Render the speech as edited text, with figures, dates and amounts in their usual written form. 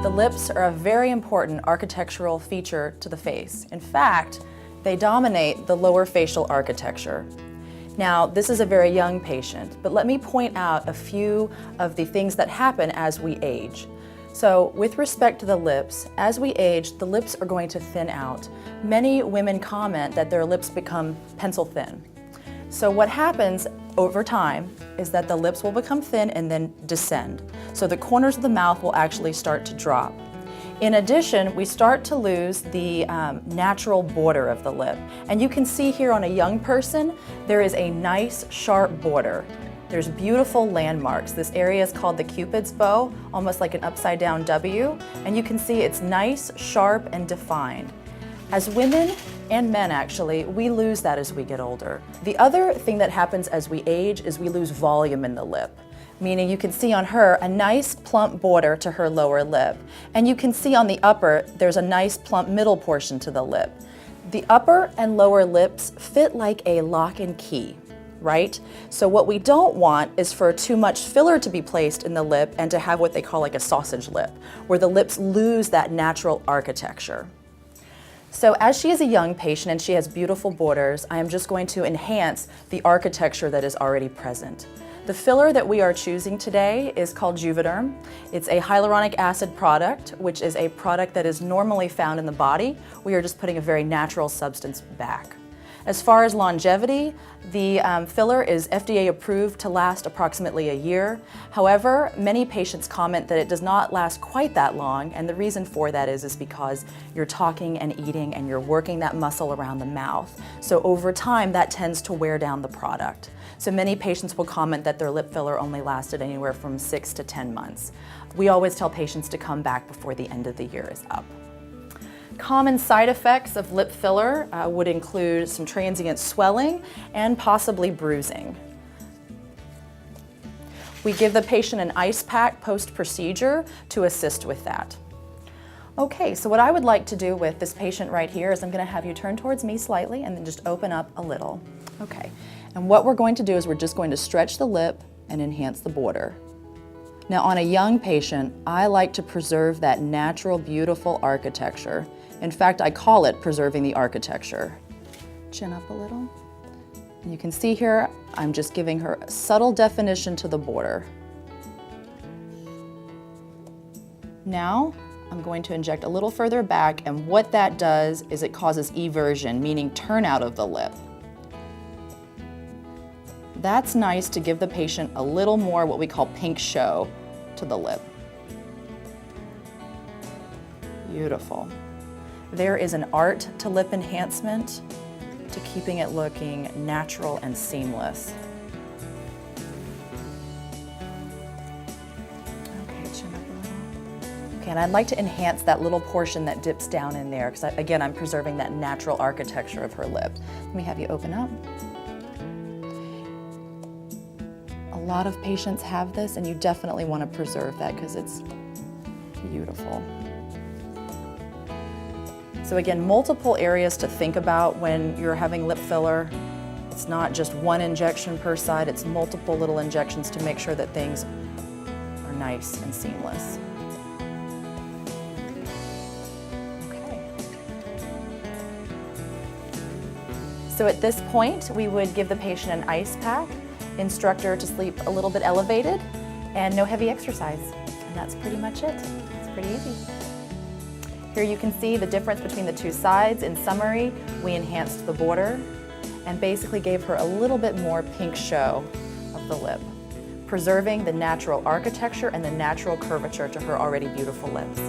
The lips are a very important architectural feature to the face. In fact, they dominate the lower facial architecture. Now, this is a very young patient, but let me point out a few of the things that happen as we age. So, with respect to the lips, as we age, the lips are going to thin out. Many women comment that their lips become pencil thin. So what happens over time is that the lips will become thin and then descend. So the corners of the mouth will actually start to drop. In addition, we start to lose the natural border of the lip. And you can see here on a young person, there is a nice sharp border. There's beautiful landmarks. This area is called the Cupid's bow, almost like an upside down W. And you can see it's nice, sharp, and defined. As women and men actually, we lose that as we get older. The other thing that happens as we age is we lose volume in the lip. Meaning you can see on her a nice plump border to her lower lip. And you can see on the upper, there's a nice plump middle portion to the lip. The upper and lower lips fit like a lock and key, right? So what we don't want is for too much filler to be placed in the lip and to have what they call like a sausage lip, where the lips lose that natural architecture. So as she is a young patient and she has beautiful borders, I am just going to enhance the architecture that is already present. The filler that we are choosing today is called Juvederm. It's a hyaluronic acid product, which is a product that is normally found in the body. We are just putting a very natural substance back. As far as longevity, the filler is FDA approved to last approximately a year. However, many patients comment that it does not last quite that long, and the reason for that is because you're talking and eating and you're working that muscle around the mouth. So over time, that tends to wear down the product. So many patients will comment that their lip filler only lasted anywhere from 6 to 10 months. We always tell patients to come back before the end of the year is up. Common side effects of lip filler would include some transient swelling and possibly bruising. We give the patient an ice pack post-procedure to assist with that. Okay, so what I would like to do with this patient right here is I'm going to have you turn towards me slightly and then just open up a little. Okay, and what we're going to do is we're just going to stretch the lip and enhance the border. Now on a young patient, I like to preserve that natural, beautiful architecture. In fact, I call it preserving the architecture. Chin up a little. And you can see here, I'm just giving her a subtle definition to the border. Now, I'm going to inject a little further back, and what that does is it causes eversion, meaning turnout of the lip. That's nice to give the patient a little more what we call pink show to the lip. Beautiful. There is an art to lip enhancement, to keeping it looking natural and seamless. Okay, chin up a little. Okay, and I'd like to enhance that little portion that dips down in there, because again, I'm preserving that natural architecture of her lip. Let me have you open up. A lot of patients have this, and you definitely want to preserve that because it's beautiful. So again, multiple areas to think about when you're having lip filler. It's not just one injection per side, it's multiple little injections to make sure that things are nice and seamless. Okay. So at this point, we would give the patient an ice pack, instruct her to sleep a little bit elevated, and no heavy exercise. And that's pretty much it. It's pretty easy. Here you can see the difference between the two sides. In summary, we enhanced the border and basically gave her a little bit more pink show of the lip, preserving the natural architecture and the natural curvature to her already beautiful lips.